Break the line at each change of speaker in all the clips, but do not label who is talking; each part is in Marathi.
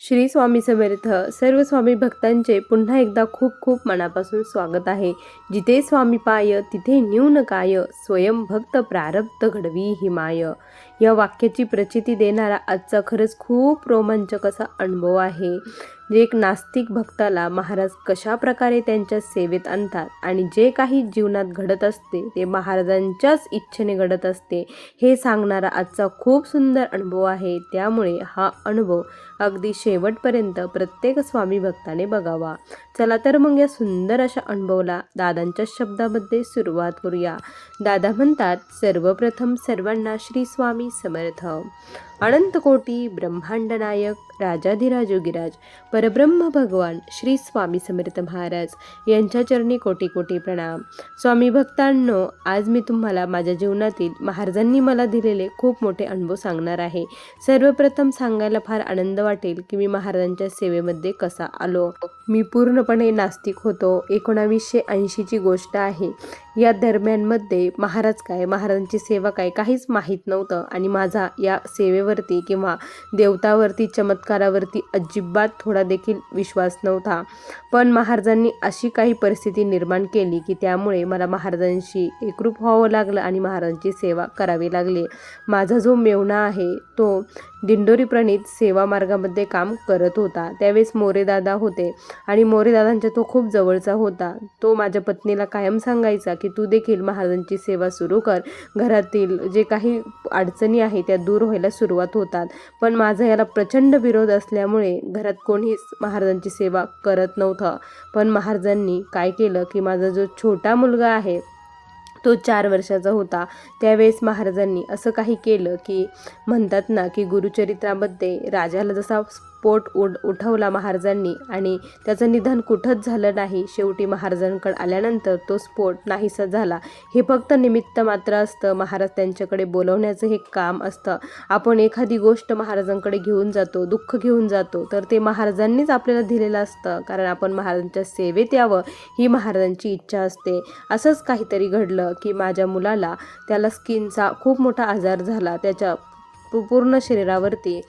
श्री स्वामी समर्थ. सर्व स्वामी भक्तांचे पुन्हा एकदा खूप खूप मनापासून स्वागत आहे. जिथे स्वामी पाय तिथे न्यून काय, स्वयं भक्त प्रारब्ध घडवी हिमाय. या वाक्याची प्रचिती देणारा आजचा खरंच खूप रोमांचक असा अनुभव आहे. जे एक नास्तिक भक्ताला महाराज कशा प्रकारे त्यांच्या सेवेत आणतात आणि जे काही जीवनात घडत असते ते महाराजांच्याच इच्छेने घडत असते हे सांगणारा आजचा खूप सुंदर अनुभव आहे. त्यामुळे हा अनुभव अगदी शेवटपर्यंत प्रत्येक स्वामी भक्ताने बघावा. चला तर मग या सुंदर अशा अनुभवाला दादांच्या शब्दामध्ये सुरुवात करूया. दादा म्हणतात, सर्वप्रथम सर्वांना श्री स्वामी समर्थ. अनंत कोटी ब्रह्मांड नायक राजाधिराज योगीराज परब्रह्म भगवान श्री स्वामी समर्थ महाराज यांच्या चरणी कोटी कोटी प्रणाम. स्वामी भक्तांनो, आज मी तुम्हाला माझ्या जीवनातील महाराजांनी मला दिलेले खूप मोठे अनुभव सांगणार आहे. सर्वप्रथम सांगायला फार आनंद वाटेल की मी महाराजांच्या सेवेमध्ये कसा आलो. मी पूर्णपणे नास्तिक होतो. 1980ची गोष्ट आहे. या दरम्यानमध्ये महाराज काय, महाराजांची सेवा काय काहीच माहीत नव्हतं आणि माझा या सेवेवरती किंवा देवतावरती चमत्कारावरती अजिबात थोडा देखील विश्वास नव्हता. पण महाराजांनी अशी काही परिस्थिती निर्माण केली की त्यामुळे मला महाराजांशी एकरूप व्हावं लागलं आणि महाराजांची सेवा करावी लागली. माझा जो मेव्हणा आहे तो दिंडोरी प्रणित सेवा मार्गामध्ये काम करत होता. त्यावेळेस मोरेदादा होते आणि मोरेदादांच्या तो खूप जवळचा होता. तो माझ्या पत्नीला कायम सांगायचा की तू देखील महाराजांची सेवा सुरू कर, घरातील जे काही अडचणी आहे त्या दूर व्हायला सुरुवात होतात. पण माझा याला प्रचंड विरोध असल्यामुळे घरात कोणीच महाराजांची सेवा करत नव्हतं. पण महाराजांनी काय केलं की माझा जो छोटा मुलगा आहे तो 4 वर्षाचा होता. त्यावेळेस महाराजांनी असं काही केलं की म्हणतात ना की गुरुचरित्रामध्ये राजाला जसा स्फोट उठवला महाराजांनी आणि त्याचं निधन कुठंच झालं नाही. शेवटी महाराजांकडे आल्यानंतर तो स्फोट नाहीसा झाला. हे फक्त निमित्त मात्र असतं. महाराज त्यांच्याकडे बोलवण्याचं हे काम असतं. आपण एखादी गोष्ट महाराजांकडे घेऊन जातो, दुःख घेऊन जातो, तर ते महाराजांनीच आपल्याला दिलेलं असतं. कारण आपण महाराजांच्या सेवेत यावं ही महाराजांची इच्छा असते. असंच काहीतरी घडलं की माझ्या मुलाला त्याला स्किनचा खूप मोठा आजार झाला. त्याच्या पूर्ण शरीरावरती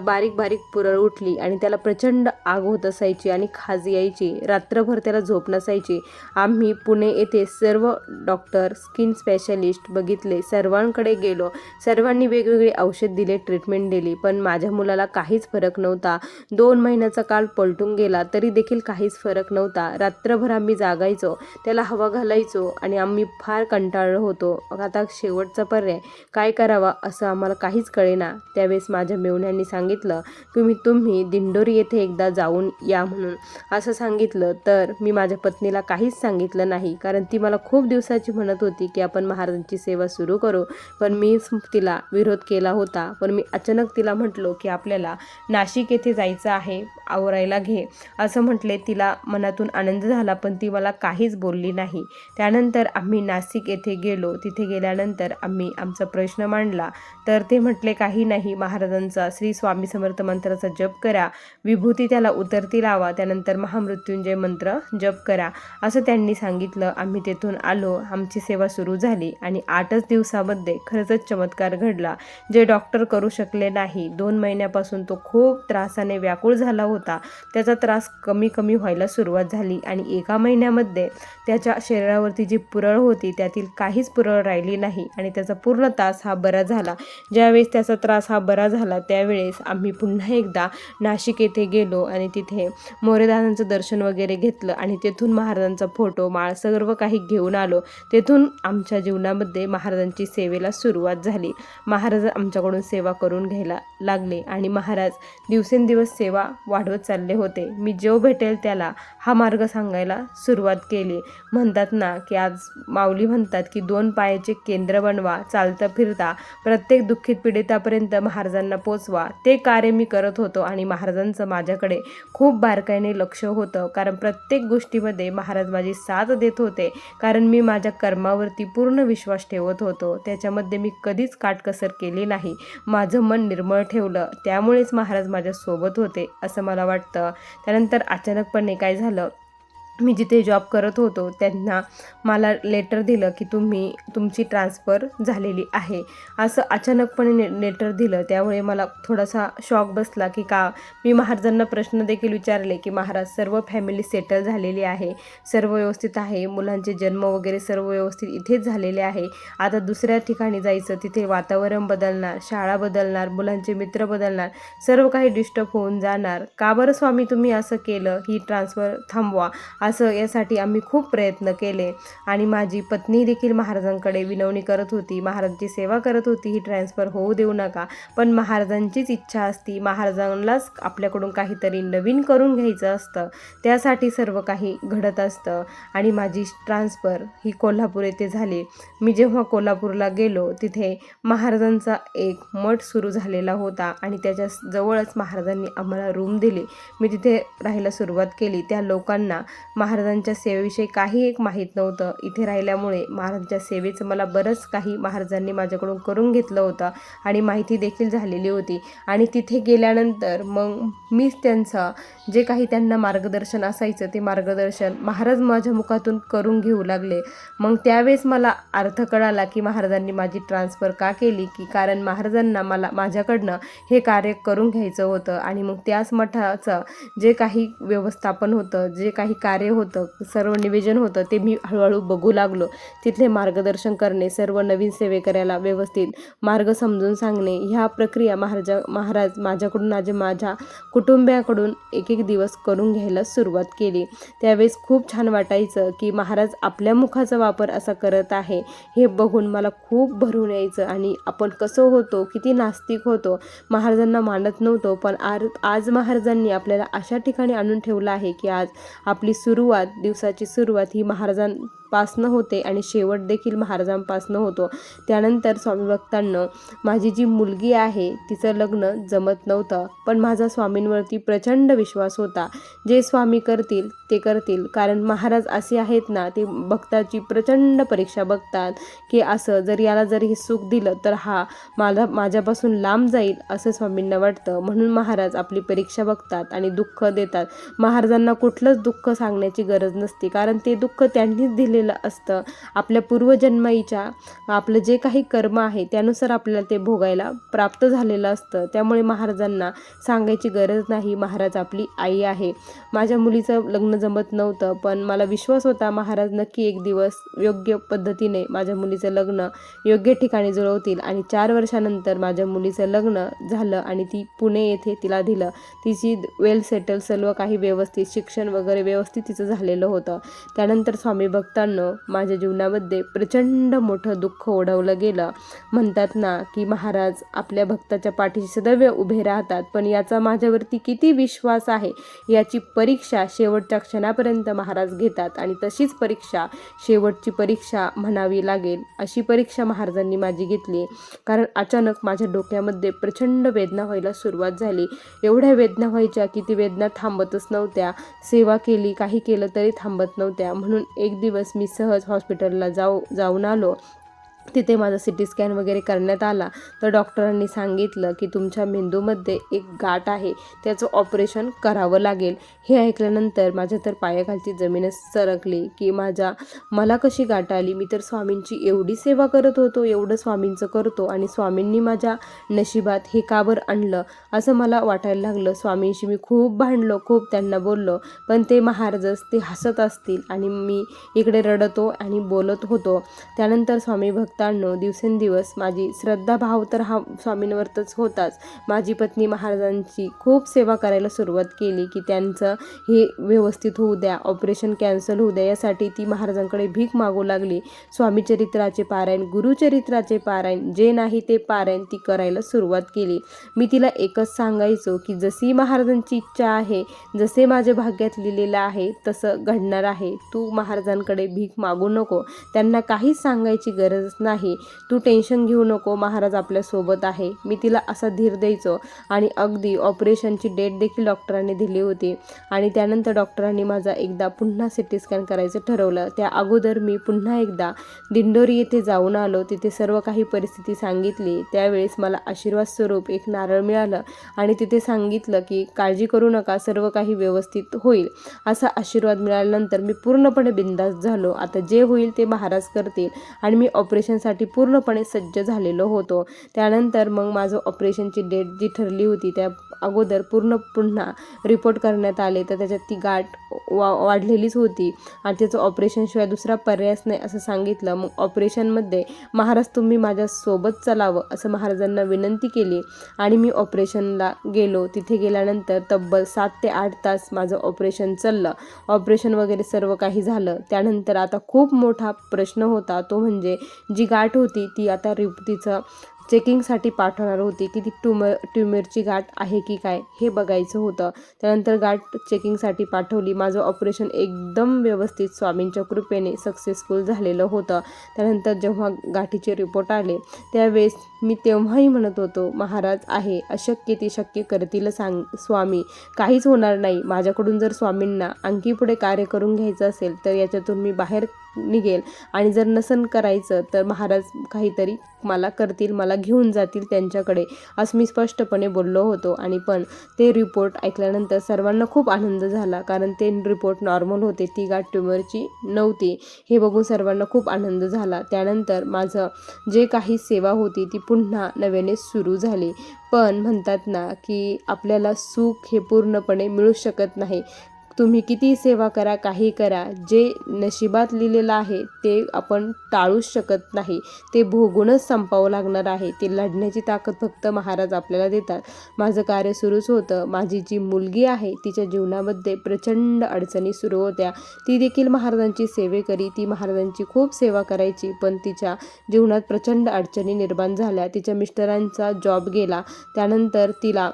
बारीक बारीक पुरळ उठली आणि त्याला प्रचंड आग होत असायची आणि खाज यायची. रात्रभर त्याला झोप नसायची. आम्ही पुणे येथे सर्व डॉक्टर, स्किन स्पेशलिस्ट बघितले, सर्वांकडे गेलो. सर्वांनी वेगवेगळे औषध दिले, ट्रीटमेंट दिली, पण माझ्या मुलाला काहीच फरक नव्हता. 2 महिन्याचा काळ पलटून गेला तरी देखील काहीच फरक नव्हता. रात्रभर आम्ही जागायचो, त्याला हवा घालायचो आणि आम्ही फार कंटाळलो होतो. आता शेवटचा पर्याय काय करावा असं आम्हाला काहीच कळेना. त्यावेळेस माझ्या मेव्हण्याने सांगितलं की तुम्ही दिंडोरी येथे एकदा जाऊन या म्हणून. असं सांगितलं तर मी माझ्या पत्नीला काहीच सांगितलं नाही, कारण ती मला खूप दिवसाची म्हणत होती की आपण महाराजांची सेवा सुरू करू. पण मी तिला विरोध केला होता. पण मी अचानक तिला म्हटलो की आपल्याला नाशिक येथे जायचं आहे, आवरायला घे असं म्हटले. तिला मनातून आनंद झाला पण ती मला काहीच बोलली नाही. त्यानंतर आम्ही नाशिक येथे गेलो. तिथे गेल्यानंतर आम्ही आमचा प्रश्न मांडला तर ते म्हटले काही नाही, महाराजांचा श्री स्वामी समर्थ मंत्राचा जप करा, विभूती त्याला उतरती लावा, त्यानंतर महामृत्युंजय मंत्र जप करा असं त्यांनी सांगितलं. आम्ही तेथून आलो. आमची सेवा सुरू झाली आणि 8च दिवसामध्ये खरंच चमत्कार घडला जे डॉक्टर करू शकले नाही. 2 महिन्यापासून तो खूप त्रासाने व्याकुळ झाला होता. त्याचा त्रास कमी कमी व्हायला सुरुवात झाली आणि 1 महिन्यामध्ये त्याच्या शरीरावरती जी पुरळ होती त्यातील काहीच पुरळ राहिली नाही आणि त्याचा पूर्ण त्रास हा बरा झाला. ज्यावेळेस त्याचा त्रास हा बरा झाला त्यावेळेस आम्ही पुन्हा एकदा नाशिक येथे गेलो आणि तिथे मोरेदादांचं दर्शन वगैरे घेतलं आणि तेथून महाराजांचा फोटो, माळ सर्व काही घेऊन आलो. तेथून आमच्या जीवनामध्ये महाराजांची सेवेला सुरुवात झाली. महाराज आमच्याकडून सेवा करून घ्यायला लागले आणि महाराज दिवसेंदिवस सेवा वाढवत चालले होते. मी जो भेटेल त्याला हा मार्ग सांगायला सुरुवात केली. म्हणतात ना की आज माऊली म्हणतात की 2 पायाचे केंद्र बनवा, चालता फिरता प्रत्येक दुःखित पीडितापर्यंत महाराजांना पोचवा. ते कार्य मी करत होतो आणि महाराजांचं माझ्याकडे खूप बारकाईने लक्ष होतं. कारण प्रत्येक गोष्टीमध्ये महाराज माझी साथ देत होते. कारण मी माझ्या कर्मावरती पूर्ण विश्वास ठेवत होतो. त्याच्यामध्ये मी कधीच काटकसर केली नाही. माझं मन निर्मळ ठेवलं. त्यामुळेच महाराज माझ्यासोबत होते असं मला वाटतं. त्यानंतर अचानकपणे काय झालं मी जिथे जॉब करत होतो त्यांना मला लेटर दिलं की तुमची ट्रान्सफर झालेली आहे असं अचानकपणे लेटर दिलं. त्यामुळे मला थोडासा शॉक बसला की का. मी महाराजांना प्रश्न देखील विचारले की महाराज, सर्व फॅमिली सेटल झालेली आहे, सर्व व्यवस्थित आहे, मुलांचे जन्म वगैरे सर्व व्यवस्थित इथेच झालेले आहे, आता दुसऱ्या ठिकाणी जायचं, तिथे वातावरण बदलणार, शाळा बदलणार, मुलांचे मित्र बदलणार, सर्व काही डिस्टर्ब होऊन जाणार, का बरं स्वामी तुम्ही असं केलं, ही ट्रान्सफर थांबवा. असं यासाठी आम्ही खूप प्रयत्न केले आणि माझी पत्नी देखील महाराजांकडे विनवणी करत होती, महाराजांची सेवा करत होती, ही ट्रान्सफर होऊ देऊ नका. पण महाराजांचीच इच्छा असती, महाराजांनाच आपल्याकडून काहीतरी नवीन करून घ्यायचं असतं, त्यासाठी सर्व काही घडत असतं. आणि माझी ट्रान्सफर ही कोल्हापूर येथे झाली. मी जेव्हा कोल्हापूरला गेलो तिथे महाराजांचा एक मठ सुरू झालेला होता आणि त्याच्या जवळच महाराजांनी आम्हाला रूम दिली. मी तिथे राहायला सुरुवात केली. त्या लोकांना महाराजांच्या सेवेविषयी काही एक माहीत नव्हतं. इथे राहिल्यामुळे महाराजांच्या सेवेचं मला बरंच काही महाराजांनी माझ्याकडून करून घेतलं होतं आणि माहिती देखील झालेली होती. आणि तिथे गेल्यानंतर मग मीच त्यांचं जे काही त्यांना मार्गदर्शन असायचं ते मार्गदर्शन महाराज माझ्या मुखातून करून घेऊ लागले. मग त्यावेळेस मला अर्थ कळाला की महाराजांनी माझी ट्रान्सफर का केली, की कारण महाराजांना माझ्याकडनं हे कार्य करून घ्यायचं होतं. आणि मग त्याच मठाचं जे काही व्यवस्थापन होतं, जे काही कार्य होतं, सर्व नियोजन होतं ते मी हळूहळू बघू लागलो. तिथले मार्गदर्शन करणे, सर्व नवीन सेवेकऱ्याला व्यवस्थित मार्ग समजून सांगणे, ह्या प्रक्रिया महाराज माझ्याकडून माझ्या कुटुंबियाकडून एक एक दिवस करून घ्यायला सुरुवात केली. त्यावेळेस खूप छान वाटायचं की महाराज आपल्या मुखाचा वापर असा करत आहे हे बघून मला खूप भरून यायचं. आणि आपण कसं होतो, किती नास्तिक होतो, महाराजांना मानत नव्हतो, पण आज महाराजांनी आपल्याला अशा ठिकाणी आणून ठेवलं आहे की आज आपली दिवसाची सुरुवात ही महाराजांपासनं होते आणि शेवट देखील महाराजांपासनं होतो. त्यानंतर स्वामी भक्तांनो, माझी जी मुलगी आहे तिचं लग्न जमत नव्हतं, पण माझा स्वामींवरती प्रचंड विश्वास होता. जे स्वामी करतील ते करतील, कारण महाराज असे आहेत ना, ते भक्ताची प्रचंड परीक्षा बघतात की असं जर हे सुख दिलं तर हा माझ्यापासून लांब जाईल असं स्वामींना वाटतं. म्हणून महाराज आपली परीक्षा बघतात आणि दुःख देतात. महाराजांना कुठलंच दुःख सांगण्याची गरज नसते, कारण ते दुःख त्यांनीच दिलेलं असतं. आपल्या पूर्वजन्माईच्या आपलं जे काही कर्म आहे त्यानुसार आपल्याला ते भोगायला प्राप्त झालेलं असतं. त्यामुळे महाराजांना सांगायची गरज नाही, महाराज आपली आई आहे. माझ्या मुलीचं लग्न जमत नव्हतं, पण मला विश्वास होता महाराज नक्की एक दिवस योग्य पद्धतीने माझ्या मुलीचं लग्न योग्य ठिकाणी जुळवतील. आणि 4 वर्षानंतर माझ्या मुलीचं लग्न झालं आणि ती पुणे येथे तिला दिलं. तिची वेल सेटल, सर्व काही व्यवस्थित, शिक्षण वगैरे व्यवस्थित तिचं झालेलं होतं. त्यानंतर स्वामी भक्तांनो, माझ्या जीवनामध्ये प्रचंड मोठं दुःख ओढवलं गेलं. म्हणतात ना की महाराज आपल्या भक्ताच्या पाठीशी सदैव उभे राहतात, पण याचा माझ्यावरती किती विश्वास आहे याची परीक्षा शेवटच्या क्षणापर्यंत महाराज घेतात. आणि तशीच परीक्षा, शेवटची परीक्षा म्हणावी लागेल, अशी परीक्षा महाराजांनी माझी घेतली. कारण अचानक माझ्या डोक्यामध्ये प्रचंड वेदना व्हायला सुरुवात झाली. एवढ्या वेदना व्हायच्या की ती वेदना थांबतच नव्हत्या. सेवा केली, काही केलं तरी थांबत नव्हत्या. म्हणून एक दिवस मी सहज हॉस्पिटलला जाऊन आलो. तिथे माझा CT स्कॅन वगैरे करण्यात आला, तर डॉक्टरांनी सांगितलं की तुमच्या मेंदूमध्ये एक गाठ आहे, त्याचं ऑपरेशन करावं लागेल. हे ऐकल्यानंतर माझ्या तर पायाखालची जमीनच सरकली की मला कशी गाठ आली. मी तर स्वामींची एवढी सेवा करत होतो, एवढं स्वामींचं करतो, आणि स्वामींनी माझ्या नशिबात हे का बरं आणलं असं मला वाटायला लागलं. स्वामींशी मी खूप भांडलो, खूप त्यांना बोललो, पण ते महाराजच ते हसत असतील आणि मी इकडे रडतो आणि बोलत होतो. त्यानंतर स्वामी भक्तांनो, दिवसेंदिवस माझी श्रद्धाभाव तर हा स्वामींवरच होताच. माझी पत्नी महाराजांची खूप सेवा करायला सुरुवात केली की त्यांचं हे व्यवस्थित होऊ द्या, ऑपरेशन कॅन्सल होऊ द्या, यासाठी ती महाराजांकडे भीक मागू लागली. स्वामीचरित्राचे पारायण, गुरुचरित्राचे पारायण, जे नाही ते पारायण ती करायला सुरुवात केली. मी तिला एकच सांगायचो की जशी महाराजांची इच्छा आहे, जसे माझ्या भाग्यात लिहिलेलं आहे तसं घडणार आहे. तू महाराजांकडे भीक मागू नको, त्यांना काहीच सांगायची गरज नाही, तू टेन्शन घेऊ नको, महाराज आपल्यासोबत आहे. मी तिला असा धीर द्यायचो आणि अगदी ऑपरेशनची डेट देखील डॉक्टरांनी दिली होती. आणि त्यानंतर डॉक्टरांनी माझा एकदा पुन्हा सिटी स्कॅन करायचं ठरवलं. त्या अगोदर मी पुन्हा एकदा दिंडोरी येथे जाऊन आलो. तिथे सर्व काही परिस्थिती सांगितली. त्यावेळेस मला आशीर्वाद स्वरूप एक नारळ मिळालं आणि तिथे सांगितलं की काळजी करू नका, सर्व काही व्यवस्थित होईल. असा आशीर्वाद मिळाल्यानंतर मी पूर्णपणे बिंदास झालो. आता जे होईल ते महाराज करतील आणि मी ऑपरेशनसाठी पूर्णपणे सज्ज झालेलो होतो. त्यानंतर मग माझं ऑपरेशनची डेट जी ठरली होती त्या अगोदर पुन्हा रिपोर्ट करण्यात आले, तर त्याच्यात ती गाठ वाढलेलीच होती आणि त्याचं ऑपरेशनशिवाय दुसरा पर्यायच नाही असं सांगितलं. मग ऑपरेशनमध्ये महाराज तुम्ही माझ्यासोबत चलावं असं महाराजांना विनंती केली आणि मी ऑपरेशनला गेलो. तिथे गेल्यानंतर तब्बल 7 ते 8 तास माझं ऑपरेशन चाललं. ऑपरेशन वगैरे सर्व काही झालं. त्यानंतर आता खूप मोठा प्रश्न होता, तो म्हणजे जी गाठ होती ती आता तिचं चेकिंगसाठी पाठवणार होती की ती ट्युमरची गाठ आहे की काय हे बघायचं होतं. त्यानंतर गाठ चेकिंगसाठी पाठवली. माझं ऑपरेशन एकदम व्यवस्थित स्वामींच्या कृपेने सक्सेसफुल झालेलं होतं. त्यानंतर जेव्हा गाठीचे रिपोर्ट आले त्यावेळेस मी तेव्हाही म्हणत होतो, महाराज आहे, अशक्य ते शक्य करतील स्वामी, काहीच होणार नाही. माझ्याकडून जर स्वामींना आणखी पुढे कार्य करून घ्यायचं असेल तर याच्यातून मी बाहेर निघेल आणि जर नसन करायचं तर महाराज काहीतरी मला करतील, मला घेऊन जातील त्यांच्याकडे, असं मी स्पष्टपणे बोललो होतो. आणि पण ते रिपोर्ट ऐकल्यानंतर सर्वांना खूप आनंद झाला, कारण ते रिपोर्ट नॉर्मल होते, ती गाठ ट्युमरची नव्हती. हे बघून सर्वांना खूप आनंद झाला. त्यानंतर माझं जे काही सेवा होती ती पुन्हा नव्याने सुरू झाली. पण म्हणतात ना की आपल्याला सुख हे पूर्णपणे मिळू शकत नाही. तुम्ही किती सेवा करा, काही करा, जे नशिबात लिहिलेलं आहे ते आपण टाळूच शकत नाही. ते भोगूनच संपावं लागणार आहे. ते लढण्याची ताकद फक्त महाराज आपल्याला देतात. माझं कार्य सुरूच होतं. माझी जी मुलगी आहे तिच्या जीवनामध्ये प्रचंड अडचणी सुरू होत्या. ती देखील महाराजांची सेवेकरी, ती महाराजांची खूप सेवा करायची, पण तिच्या जीवनात प्रचंड अडचणी निर्माण झाल्या. तिच्या मिस्टरांचा जॉब गेला, त्यानंतर तिला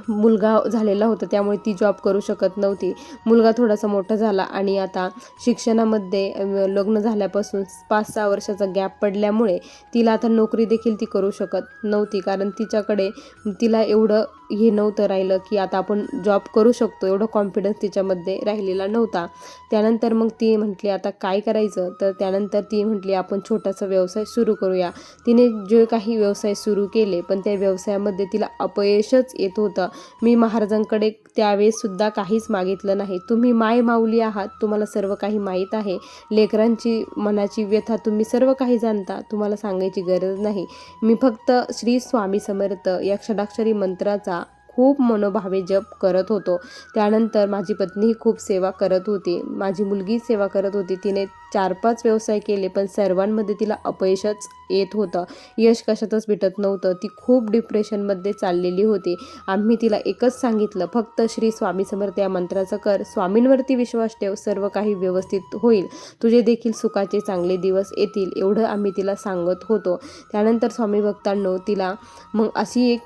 मुलगा झालेला होता, त्यामुळे ती जॉब करू शकत नव्हती. मुलगा थोडासा मोठा झाला आणि आता शिक्षणामध्ये लग्न झाल्यापासून 5-6 वर्षाचा गॅप पडल्यामुळे तिला आता नोकरी देखील ती करू शकत नव्हती, कारण तिला एवढं हे नव्हतं राहिलं की आता आपण जॉब करू शकतो, एवढं कॉन्फिडन्स तिच्यामध्ये राहिलेला नव्हता. त्यानंतर मग ती म्हटली आता काय करायचं, तर त्यानंतर ती म्हटली आपण छोटासा व्यवसाय सुरू करूया. तिने जे काही व्यवसाय सुरू केले, पण त्या व्यवसायामध्ये तिला अपयशच येत होतं. मी महाराजांकडे त्यावेळेससुद्धा काहीच मागितलं नाही. तुम्ही माय माऊली आहात, तुम्हाला सर्व काही माहीत आहे, लेकरांची मनाची व्यथा तुम्ही सर्व काही जाणता, तुम्हाला सांगायची गरज नाही. मी फक्त श्री स्वामी समर्थ या षडाक्षरी मंत्राचा खूप मनोभावे जप करत होतो. त्यानंतर माझी पत्नीही खूप सेवा करत होती, माझी मुलगी सेवा करत होती. तिने 4-5 व्यवसाय केले, पण सर्वांमध्ये तिला अपयशच येत होतं, यश कशातच भेटत नव्हतं. ती खूप डिप्रेशनमध्ये चाललेली होती. आम्ही तिला एकच सांगितलं, फक्त श्री स्वामी समर्थ या मंत्राचं कर, स्वामींवरती विश्वास ठेव, सर्व काही व्यवस्थित होईल, तुझे देखील सुखाचे चांगले दिवस येतील, एवढं आम्ही तिला सांगत होतो. त्यानंतर स्वामी भक्तांनो, तिला मग अशी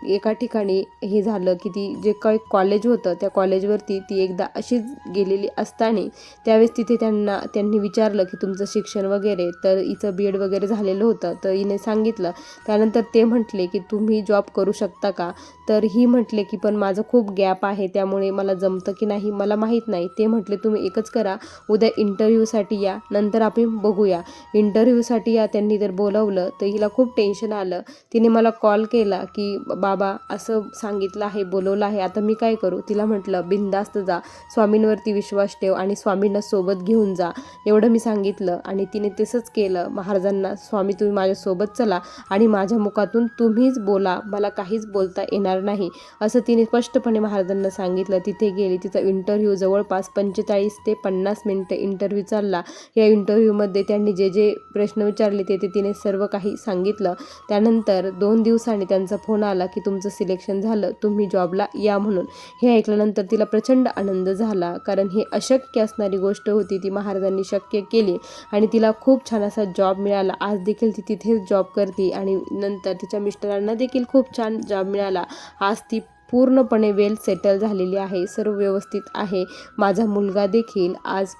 एका ठिकाणी हे झालं की ती जे काही कॉलेज होतं त्या कॉलेजवरती ती एकदा अशीच गेलेली असताना त्यावेळेस तिथे त्यांनी विचारलं की तुमचं शिक्षण वगैरे, तर हिचं BEd वगैरे झालेलं होतं. तर हिने सांगितलं. त्यानंतर ते म्हटले की तुम्ही जॉब करू शकता का, तर ही म्हटले की पण माझं खूप गॅप आहे, त्यामुळे मला जमतं की नाही मला माहीत नाही. ते म्हटले तुम्ही एकच करा, उद्या इंटरव्ह्यूसाठी या, नंतर आपण बघूया. इंटरव्ह्यूसाठी या, त्यांनी तर बोलवलं. तर हिला खूप टेन्शन आलं. तिने मला कॉल केला की बाबा असं सांगितलं आहे, बोलवलं आहे, आता मी काय करू. तिला म्हटलं बिनधास्त जा, स्वामींवरती विश्वास ठेव आणि स्वामींना सोबत घेऊन जा, एवढं मी सांगितलं. आणि तिने तसंच केलं. महाराजांना, स्वामी तुम्ही माझ्यासोबत चला आणि माझ्या मुखातून तुम्हीच बोला, मला काहीच बोलता येणार नाही, असं तिने स्पष्टपणे महाराजांना सांगितलं. तिथे गेली. तिचा इंटरव्ह्यू जवळपास 45 ते 50 मिनिटं इंटरव्ह्यू चालला. या इंटरव्ह्यूमध्ये त्यांनी जे प्रश्न विचारले ते तिने सर्व काही सांगितलं. त्यानंतर 2 दिवसांनी त्यांचा फोन आला की तुमचं सिलेक्शन झालं, तुम्ही जॉबला या म्हणून. हे ऐकल्यानंतर तिला प्रचंड आनंद झाला, कारण हे अशक्य असणारी गोष्ट होती, ती महाराजांनी शक्य केली आणि तिला खूप छान असा जॉब मिळाला. आज देखील ती तिथेच जॉब करते आणि नंतर तिच्या मिस्टरांना देखील खूप छान जॉब मिळाला. आज ती पूर्णपणे वेल सेटल झालेली आहे, सर्व व्यवस्थित आहे. माझा मुलगा देखील आज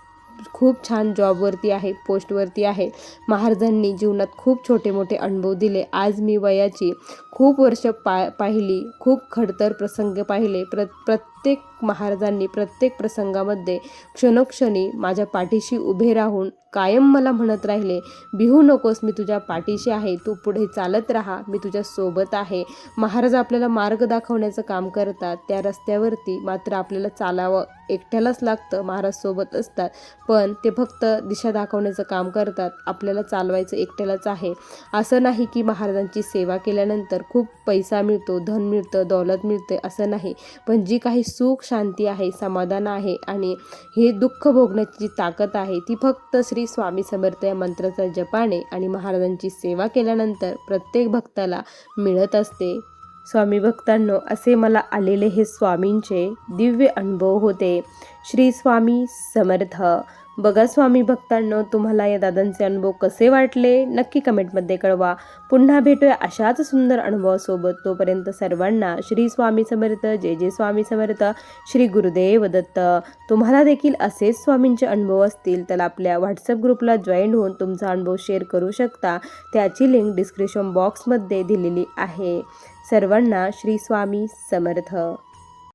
खूप छान जॉबवरती आहे, पोस्टवरती आहे. महाराजांनी जीवनात खूप छोटे मोठे अनुभव दिले. आज मी वयाची खूप वर्ष पाहिली, खूप खडतर प्रसंग पाहिले. प्रत्येक महाराजांनी प्रत्येक प्रसंगामध्ये क्षणोक्षणी माझ्या पाठीशी उभे राहून कायम मला म्हणत राहिले, भिवू नकोस, मी तुझ्या पाठीशी आहे, तू पुढे चालत राहा, मी तुझ्या सोबत आहे. महाराज आपल्याला मार्ग दाखवण्याचं काम करतात. त्या रस्त्यावरती मात्र आपल्याला चालावं एकट्यालाच लागतं. महाराज सोबत असतात, पण ते फक्त दिशा दाखवण्याचं काम करतात. आपल्याला चालवायचं एकट्यालाच आहे. असं नाही की महाराजांची सेवा केल्यानंतर खूप पैसा मिळतो, धन मिळतं, दौलत मिळते, असं नाही. पण जी काही सुख, शांती आहे, समाधान आहे आणि हे दुःख भोगण्याची जी ताकद आहे, ती फक्त श्री स्वामी समर्थ या मंत्राचा जपाने आणि महाराजांची सेवा केल्यानंतर प्रत्येक भक्ताला मिळत असते. स्वामी भक्तांनो, असे मला आलेले हे स्वामींचे दिव्य अनुभव होते. श्री स्वामी समर्थ. बघा स्वामी भक्तांनो, तुम्हाला या दादांचे अनुभव कसे वाटले नक्की कमेंटमध्ये कळवा. पुन्हा भेटूया अशाच सुंदर अनुभवासोबत. तोपर्यंत सर्वांना श्री स्वामी समर्थ. जय जय स्वामी समर्थ. श्री गुरुदेव दत्त. तुम्हाला देखील असेच स्वामींचे अनुभव असतील तर आपल्या व्हॉट्सअप ग्रुपला जॉईन होऊन तुमचा अनुभव शेअर करू शकता. त्याची लिंक डिस्क्रिप्शन बॉक्समध्ये दिलेली आहे. सर्वांना श्री स्वामी समर्थ.